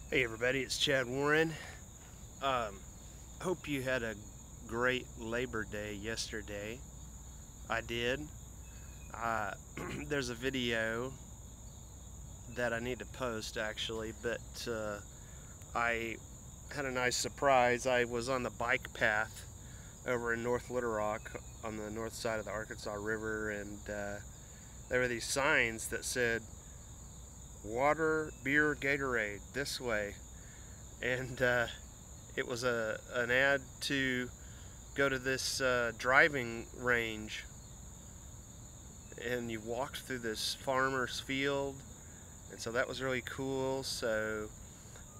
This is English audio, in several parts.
Hey everybody, it's Chad Warren. Hope you had a great Labor Day yesterday. I did. There's a video that I need to post actually, but I had a nice surprise. I was on the bike path over in North Little Rock on the north side of the Arkansas River, and there were these signs that said water, beer, Gatorade this way, and it was an ad to go to this driving range, and you walked through this farmer's field, and so that was really cool. So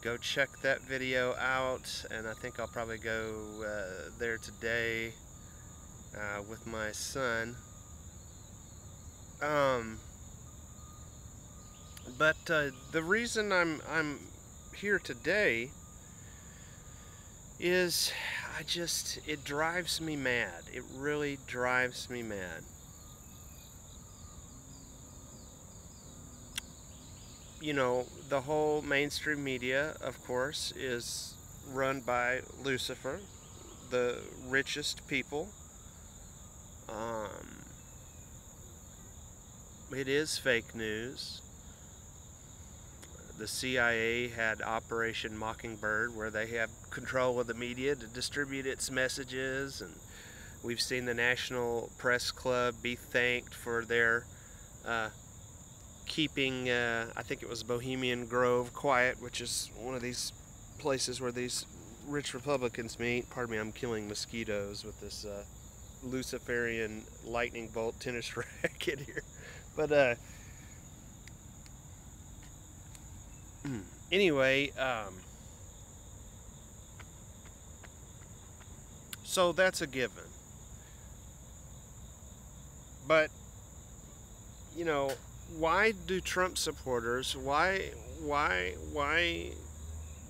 go check that video out, and I think I'll probably go there today with my son. But the reason I'm here today is it drives me mad. It really drives me mad. You know, the whole mainstream media, of course, is run by Lucifer, the richest people. It is fake news. The CIA had Operation Mockingbird, where they have control of the media to distribute its messages, and we've seen the National Press Club be thanked for their keeping, I think it was Bohemian Grove, quiet, which is one of these places where these rich Republicans meet. Pardon me, I'm killing mosquitoes with this Luciferian lightning bolt tennis racket here. But anyway, so that's a given. But, you know, why do Trump supporters, why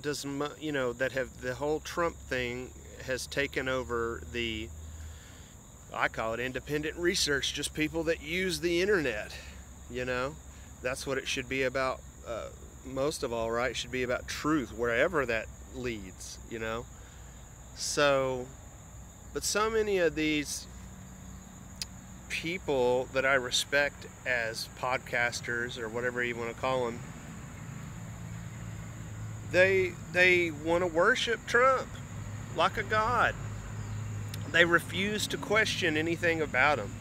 does, you know, that have the whole Trump thing has taken over the, I call it independent research, just people that use the internet, you know? That's what it should be about, most of all, right? It should be about truth, wherever that leads, you know? So, but so many of these people that I respect as podcasters, or whatever you want to call them, they want to worship Trump like a god. They refuse to question anything about him.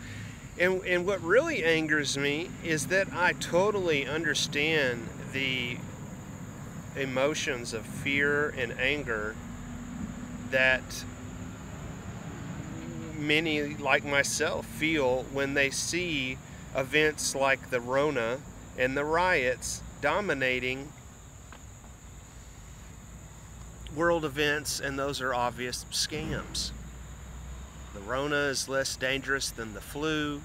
And what really angers me is that I totally understand the emotions of fear and anger that many, like myself, feel when they see events like the Rona and the riots dominating world events, and those are obvious scams. The Rona is less dangerous than the flu,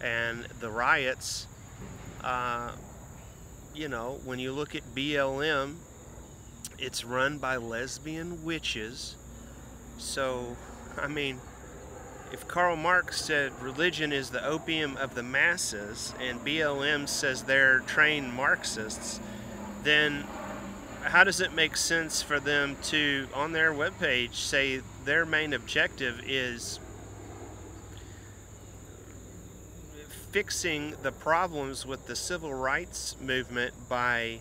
and the riots, you know, when you look at BLM, it's run by lesbian witches. So, I mean, if Karl Marx said religion is the opium of the masses, and BLM says they're trained Marxists, then how does it make sense for them to, on their webpage, say their main objective is fixing the problems with the civil rights movement by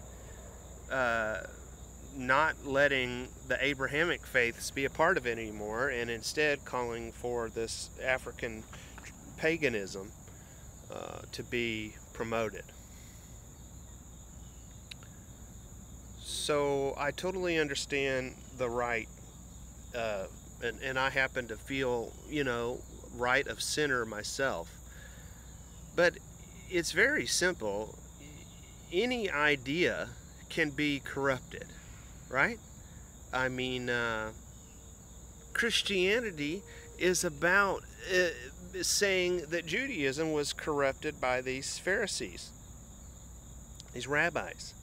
not letting the Abrahamic faiths be a part of it anymore, and instead calling for this African paganism to be promoted? So I totally understand the right, and I happen to feel, you know, right of center myself. But it's very simple. Any idea can be corrupted, right? I mean, Christianity is about saying that Judaism was corrupted by these Pharisees, these rabbis.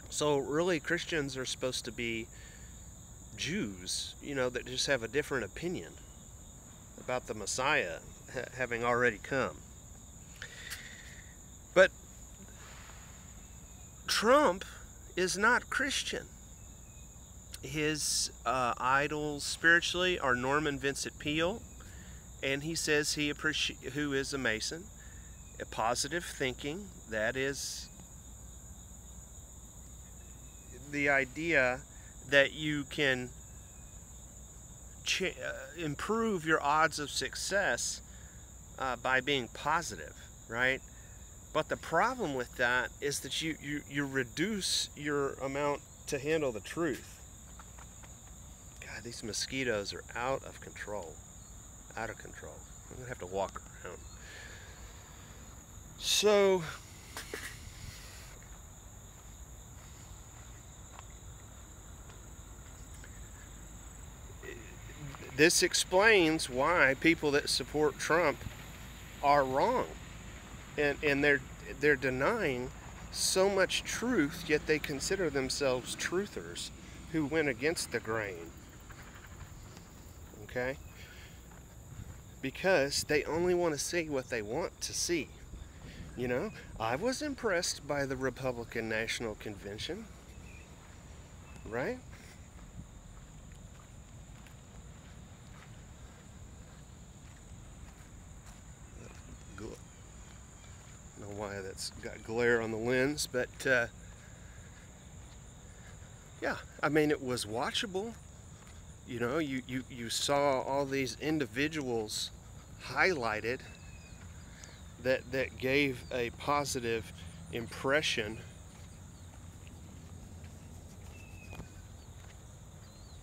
So really, Christians are supposed to be Jews, you know, that just have a different opinion about the Messiah having already come. But Trump is not Christian. His idols spiritually are Norman Vincent Peale, and he says who is a Mason, a positive thinking. That is the idea that you can improve your odds of success by being positive, right? But the problem with that is that you reduce your amount to handle the truth. God, these mosquitoes are out of control. Out of control. I'm going to have to walk around. So, this explains why people that support Trump are wrong. And they're denying so much truth, yet they consider themselves truthers who went against the grain. Okay? Because they only want to see what they want to see. You know, I was impressed by the Republican National Convention, right? I don't know why that's got glare on the lens, but yeah, I mean, it was watchable. You know, you saw all these individuals highlighted that gave a positive impression.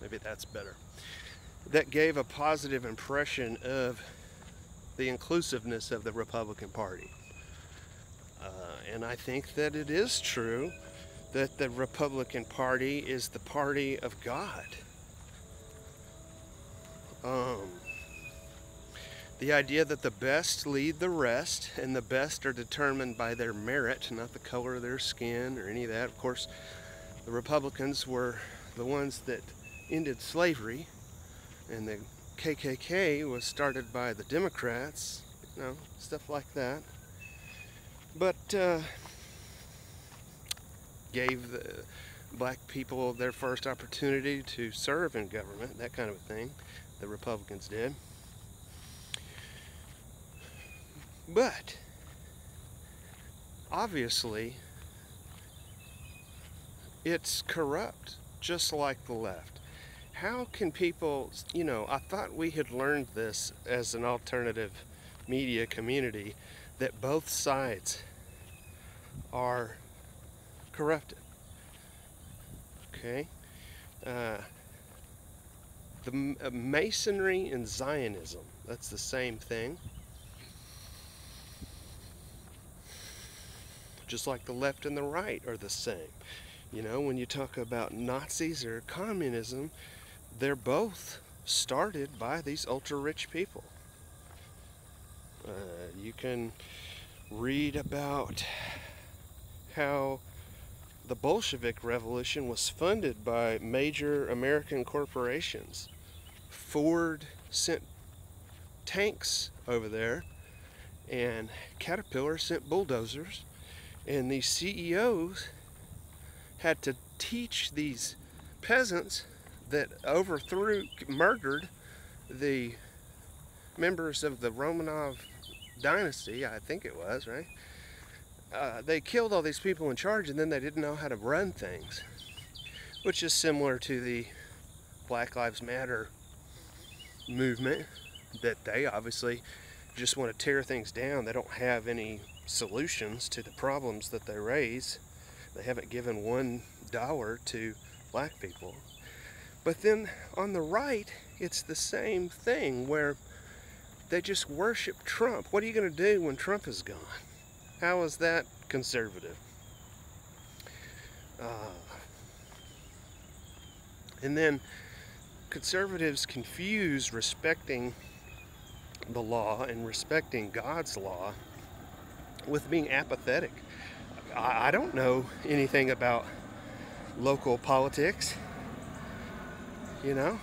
Maybe that's better. That gave a positive impression of the inclusiveness of the Republican Party. And I think that it is true that the Republican Party is the party of God. The idea that the best lead the rest, and the best are determined by their merit, not the color of their skin or any of that. Of course, the Republicans were the ones that ended slavery, and the KKK was started by the Democrats, you know, stuff like that. But gave the black people their first opportunity to serve in government, that kind of a thing. The Republicans did. But obviously it's corrupt, just like the left. How can people, you know, I thought we had learned this as an alternative media community, that both sides are corrupted. Okay? The Masonry and Zionism, that's the same thing. Just like the left and the right are the same. You know, when you talk about Nazis or communism, they're both started by these ultra-rich people. You can read about how the Bolshevik Revolution was funded by major American corporations. Ford sent tanks over there, and Caterpillar sent bulldozers. And these CEOs had to teach these peasants that murdered the members of the Romanov dynasty, I think it was, right? They killed all these people in charge, and then they didn't know how to run things, which is similar to the Black Lives Matter movement, that they obviously just want to tear things down. They don't have any solutions to the problems that they raise. They haven't given $1 to black people. But then on the right, it's the same thing, where they just worship Trump. What are you going to do when Trump is gone? How is that conservative? And then conservatives confuse respecting the law and respecting God's law with being apathetic. I don't know anything about local politics, you know.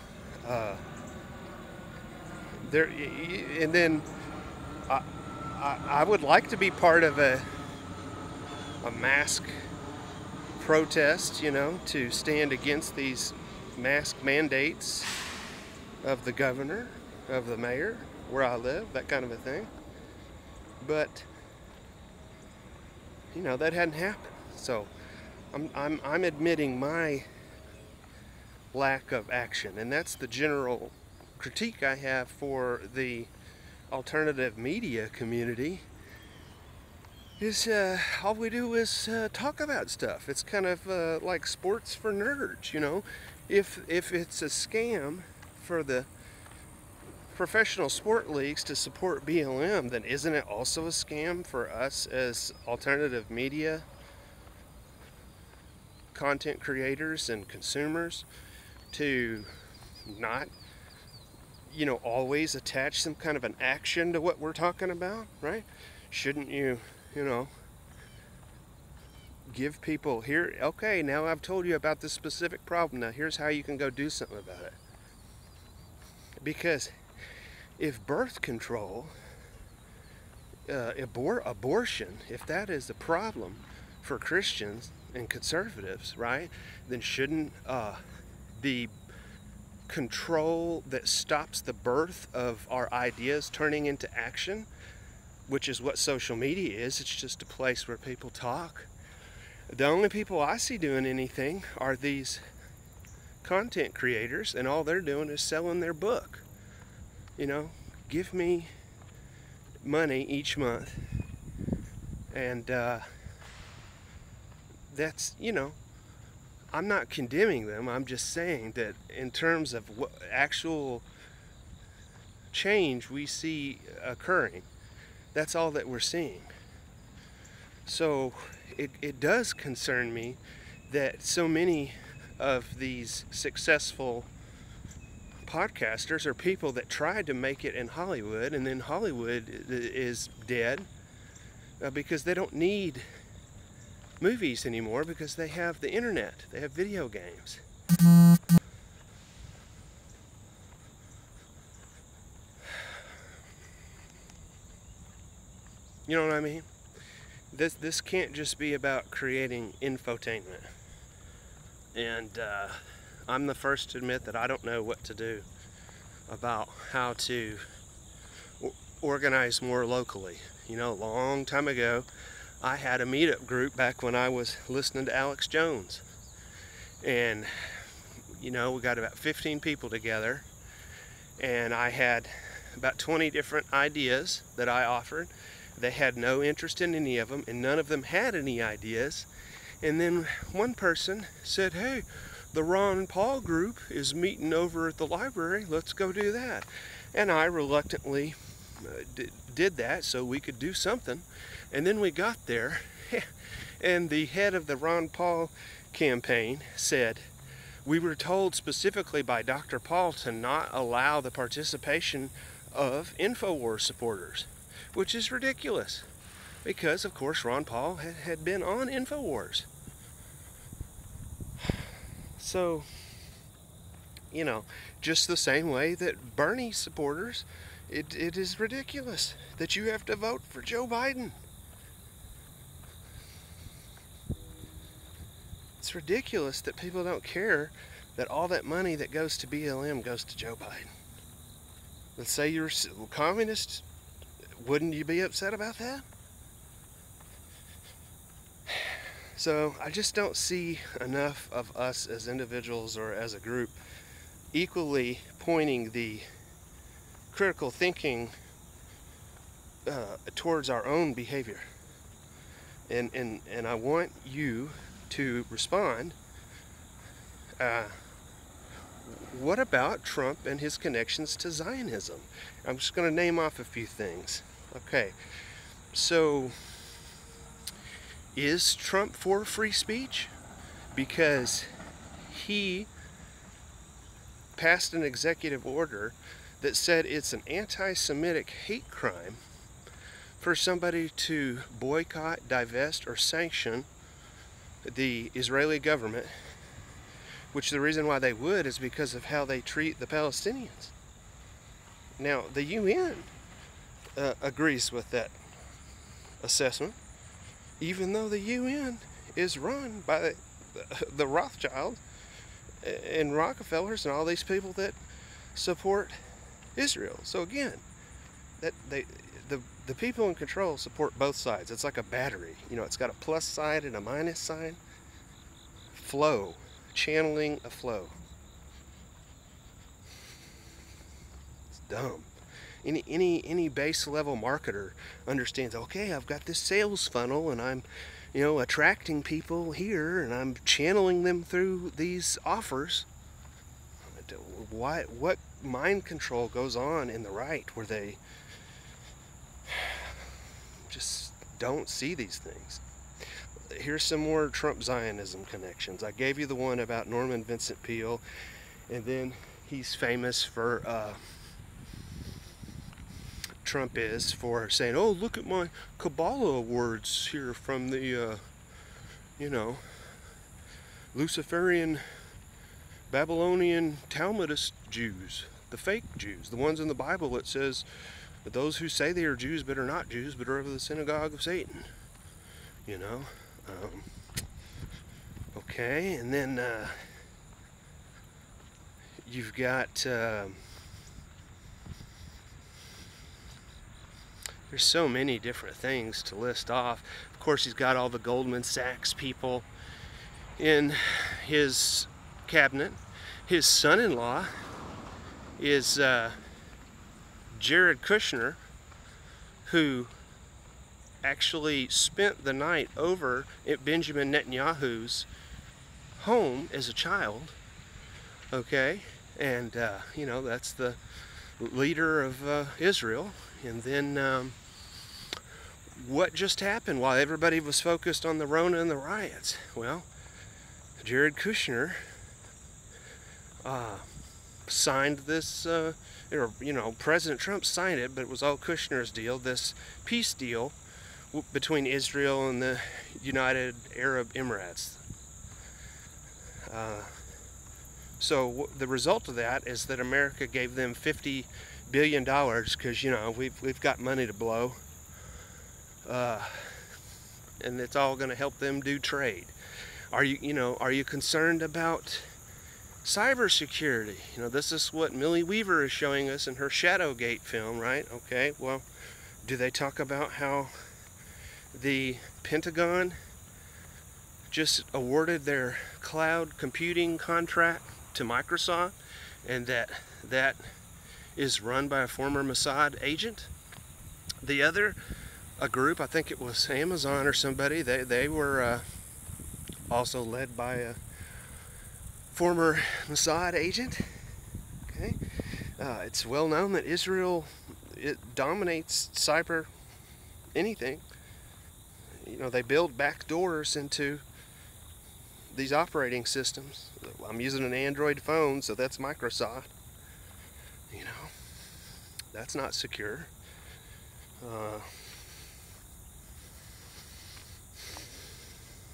And then I would like to be part of a mask protest, you know, to stand against these mask mandates of the governor, of the mayor, where I live, that kind of a thing. But, you know, that hadn't happened. So I'm admitting my lack of action, and that's the general critique I have for the alternative media community. Is all we do is talk about stuff. It's kind of like sports for nerds, you know. If it's a scam for the professional sport leagues to support BLM, then isn't it also a scam for us as alternative media content creators and consumers to not, you know, always attach some kind of an action to what we're talking about, right? Shouldn't you, you know, give people here, okay, now I've told you about this specific problem, now here's how you can go do something about it. Because if birth control, abortion, if that is the problem for Christians and conservatives, right, then shouldn't the control that stops the birth of our ideas turning into action, which is what social media is, it's just a place where people talk. The only people I see doing anything are these content creators, and all they're doing is selling their book. You know, give me money each month, and that's, you know, I'm not condemning them. I'm just saying that in terms of what actual change we see occurring, that's all that we're seeing. So it does concern me that so many of these successful podcasters are people that tried to make it in Hollywood, and then Hollywood is dead because they don't need movies anymore because they have the internet, they have video games. You know what I mean? This can't just be about creating infotainment. And I'm the first to admit that I don't know what to do about how to organize more locally. You know, a long time ago, I had a meetup group back when I was listening to Alex Jones. And, you know, we got about 15 people together. And I had about 20 different ideas that I offered. They had no interest in any of them, and none of them had any ideas. And then one person said, hey, the Ron Paul group is meeting over at the library, let's go do that. And I reluctantly did that so we could do something. And then we got there, and the head of the Ron Paul campaign said, we were told specifically by Dr. Paul to not allow the participation of InfoWars supporters, which is ridiculous, because of course Ron Paul had been on InfoWars. So, you know, just the same way that Bernie supporters, it is ridiculous that you have to vote for Joe Biden. It's ridiculous that people don't care that all that money that goes to BLM goes to Joe Biden. Let's say you're a communist, wouldn't you be upset about that? So I just don't see enough of us as individuals or as a group equally pointing the critical thinking towards our own behavior. And I want you to respond. What about Trump and his connections to Zionism? I'm just going to name off a few things. Okay, so is Trump for free speech? Because he passed an executive order that said it's an anti-Semitic hate crime for somebody to boycott, divest, or sanction the Israeli government, which the reason why they would is because of how they treat the Palestinians. Now, the UN agrees with that assessment, even though the UN is run by the Rothschilds and Rockefellers and all these people that support Israel. So again, that the people in control support both sides. It's like a battery. You know, it's got a plus side and a minus sign. Flow, channeling a flow. It's dumb. Any base level marketer understands, okay, I've got this sales funnel and I'm, you know, attracting people here and I'm channeling them through these offers. What mind control goes on in the right where they just don't see these things? Here's some more Trump Zionism connections. I gave you the one about Norman Vincent Peale, and then he's famous for, Trump is, for saying, oh, look at my Kabbalah words here from the, you know, Luciferian, Babylonian, Talmudist Jews, the fake Jews, the ones in the Bible that says that those who say they are Jews but are not Jews but are of the synagogue of Satan, you know. Okay, and then you've got there's so many different things to list off. Of course, he's got all the Goldman Sachs people in his cabinet. His son-in-law is Jared Kushner, who actually spent the night over at Benjamin Netanyahu's home as a child. Okay, and you know, that's the leader of Israel. And then what just happened while everybody was focused on the Rona and the riots? Well, Jared Kushner signed this, or, you know, President Trump signed it, but it was all Kushner's deal, this peace deal between Israel and the United Arab Emirates. So the result of that is that America gave them $50 billion because, you know, we've got money to blow, and it's all going to help them do trade. Are you concerned about cybersecurity? You know, this is what Millie Weaver is showing us in her Shadowgate film, right? Okay, well, do they talk about how the Pentagon just awarded their cloud computing contract to Microsoft, and that is run by a former Mossad agent? The other, a group, I think it was Amazon or somebody, they were also led by a former Mossad agent. Okay, it's well known that Israel, it dominates cyber anything. You know, they build back doors into these operating systems. I'm using an Android phone, so that's Microsoft. You know, that's not secure.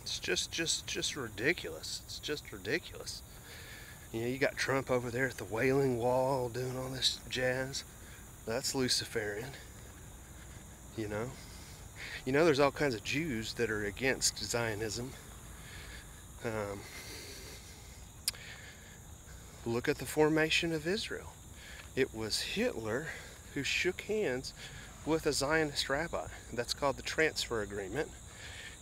It's just ridiculous. It's just ridiculous. You know, you got Trump over there at the Wailing Wall doing all this jazz. That's Luciferian. You know, there's all kinds of Jews that are against Zionism. Look at the formation of Israel. It was Hitler who shook hands with a Zionist rabbi. That's called the Transfer Agreement.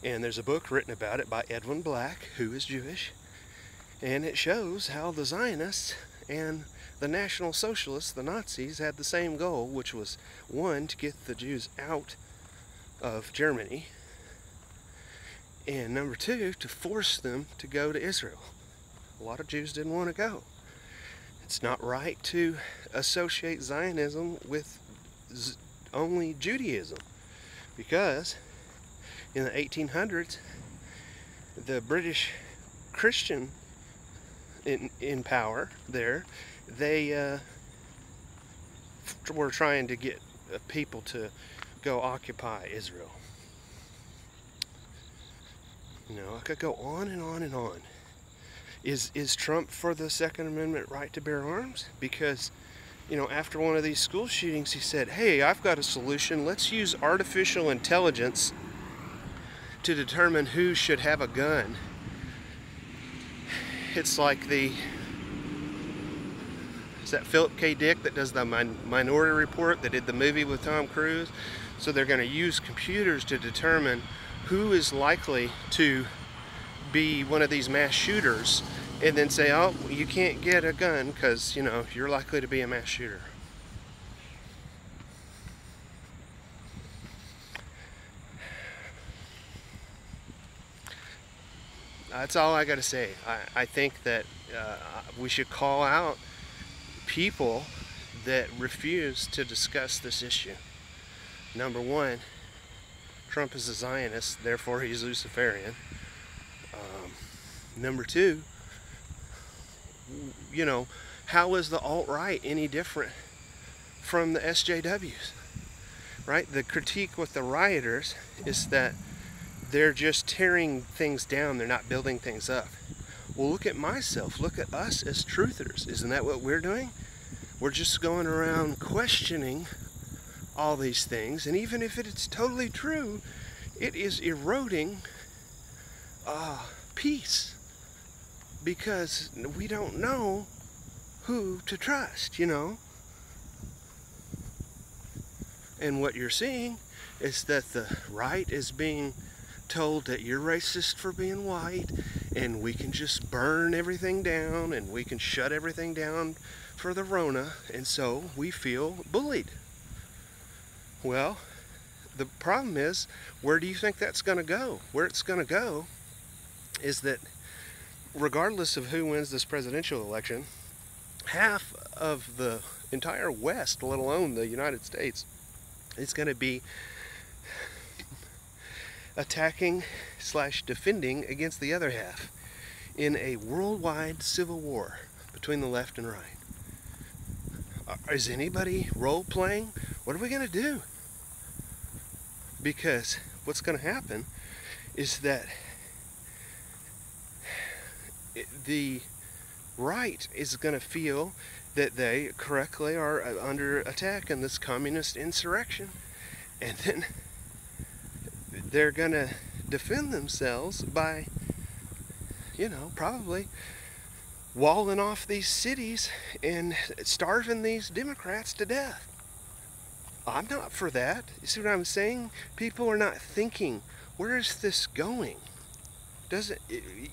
And there's a book written about it by Edwin Black, who is Jewish. And it shows how the Zionists and the National Socialists, the Nazis, had the same goal, which was, one, to get the Jews out of Germany, and number two, to force them to go to Israel. A lot of Jews didn't want to go. It's not right to associate Zionism with only Judaism, because in the 1800s, the British Christian in power there, they were trying to get people to go occupy Israel. You know, I could go on and on and on. Is Trump for the Second Amendment right to bear arms? Because, you know, after one of these school shootings, he said, hey, I've got a solution. Let's use artificial intelligence to determine who should have a gun it's like is that Philip K. Dick that does the Minority Report, that did the movie with Tom Cruise? So they're going to use computers to determine who is likely to be one of these mass shooters, and then say, oh, you can't get a gun because, you know, you're likely to be a mass shooter. That's all I got to say. I think that we should call out people that refuse to discuss this issue. Number one, Trump is a Zionist, therefore he's Luciferian. Number two, you know, how is the alt-right any different from the SJWs? Right? The critique with the rioters is that they're just tearing things down, they're not building things up. Well, look at myself, look at us as truthers. Isn't that what we're doing? We're just going around questioning all these things, and even if it's totally true, it is eroding peace, because we don't know who to trust, you know. And what you're seeing is that the right is being told that you're racist for being white, and we can just burn everything down, and we can shut everything down for the Rona, and so we feel bullied. Well, the problem is, where do you think that's going to go? Where it's going to go is that regardless of who wins this presidential election, half of the entire West, let alone the United States, is going to be attacking / defending against the other half in a worldwide civil war between the left and right. Is anybody role-playing? What are we going to do? Because what's going to happen is that the right is going to feel that they correctly are under attack in this communist insurrection, and then they're going to defend themselves by, you know, probably walling off these cities and starving these Democrats to death. I'm not for that. You see what I'm saying? People are not thinking, where is this going?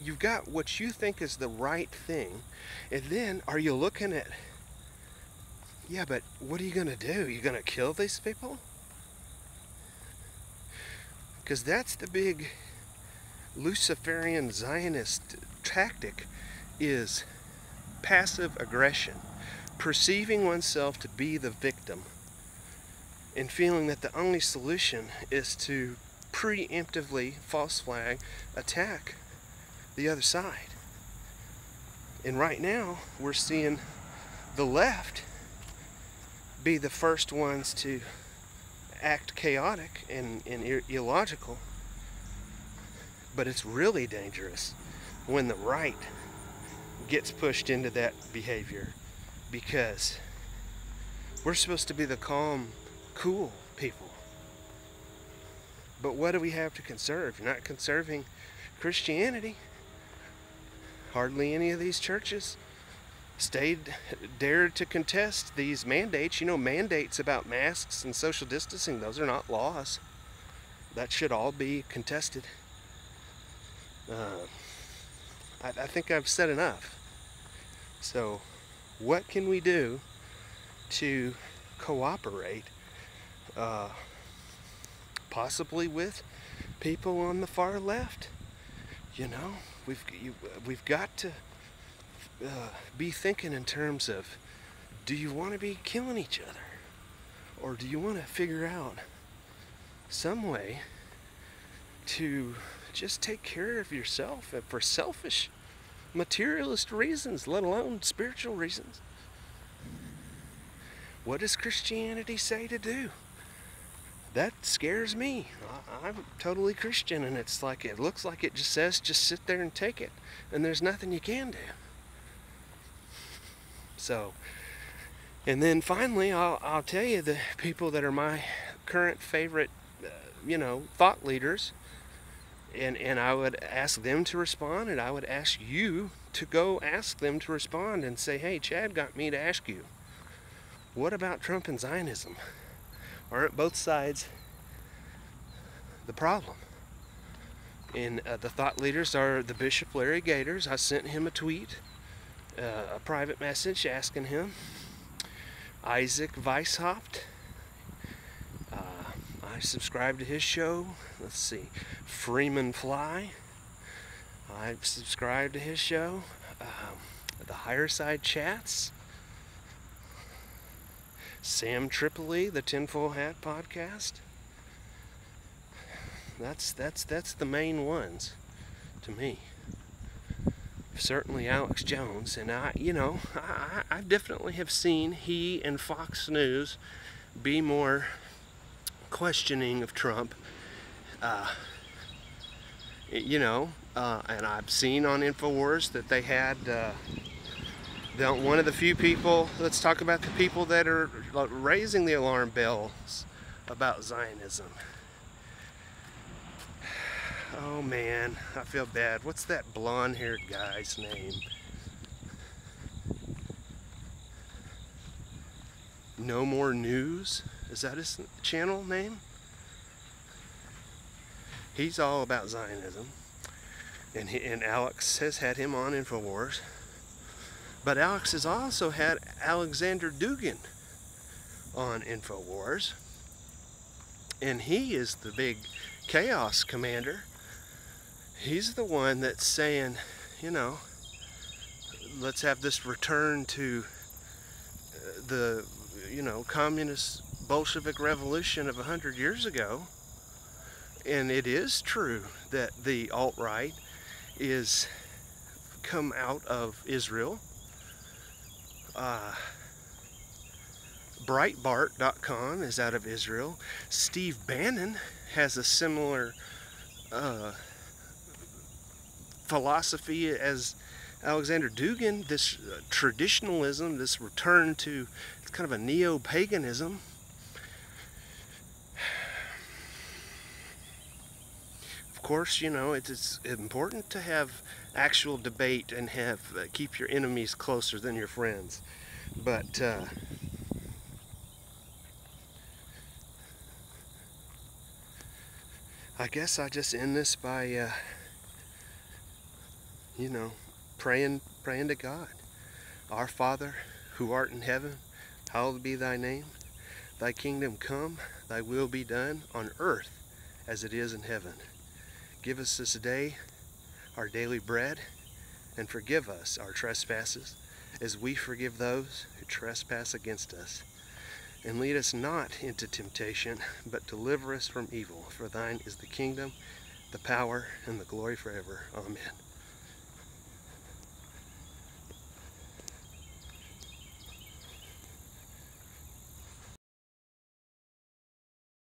You've got what you think is the right thing, and then are you looking at, yeah, but what are you going to do? You're going to kill these people? Because that's the big Luciferian Zionist tactic, is passive aggression, perceiving oneself to be the victim and feeling that the only solution is to preemptively, false flag, attack the other side. And right now we're seeing the left be the first ones to act chaotic and illogical, but it's really dangerous when the right gets pushed into that behavior, because we're supposed to be the calm, cool people. But what do we have to conserve? You're not conserving Christianity. Hardly any of these churches dared to contest these mandates. You know, mandates about masks and social distancing, those are not laws. That should all be contested. I think I've said enough. So, what can we do to cooperate, possibly with people on the far left? You know, we've got to be thinking in terms of, do you want to be killing each other? Or do you want to figure out some way to just take care of yourself for selfish, materialist reasons, let alone spiritual reasons? What does Christianity say to do? That scares me. I'm totally Christian, and it's like, it looks like it just says, just sit there and take it, and there's nothing you can do. So, and then finally, I'll tell you the people that are my current favorite, thought leaders, And I would ask them to respond, and I would ask you to go ask them to respond and say, hey, Chad got me to ask you, what about Trump and Zionism? Aren't both sides the problem? And the thought leaders are the Bishop Larry Gators. I sent him a tweet, a private message asking him. Isaac Weishaupt, I subscribe to his show. Let's see, Freeman Fly, I subscribe to his show. The Higher Side Chats, Sam Tripoli, the Tinfoil Hat Podcast. That's the main ones to me. Certainly Alex Jones, and I definitely have seen he and Fox News be more questioning of Trump. And I've seen on InfoWars that they had one of the few people. Let's talk about the people that are raising the alarm bells about Zionism. Oh man, I feel bad. What's that blonde-haired guy's name? No More News? Is that his channel name? He's all about Zionism. And Alex has had him on InfoWars. But Alex has also had Alexander Dugin on InfoWars. And he is the big chaos commander. He's the one that's saying, let's have this return to the, communist Bolshevik revolution of 100 years ago. And it is true that the alt-right is come out of Israel. Breitbart.com is out of Israel. Steve Bannon has a similar philosophy as Alexander Dugin, this traditionalism, this return to kind of a neo-paganism. Of course, it's important to have actual debate and have keep your enemies closer than your friends. But I guess I just end this by praying to God. Our Father, who art in heaven, hallowed be thy name. Thy kingdom come, thy will be done on earth as it is in heaven. Give us this day our daily bread, and forgive us our trespasses, as we forgive those who trespass against us. And lead us not into temptation, but deliver us from evil. For thine is the kingdom, the power, and the glory forever. Amen.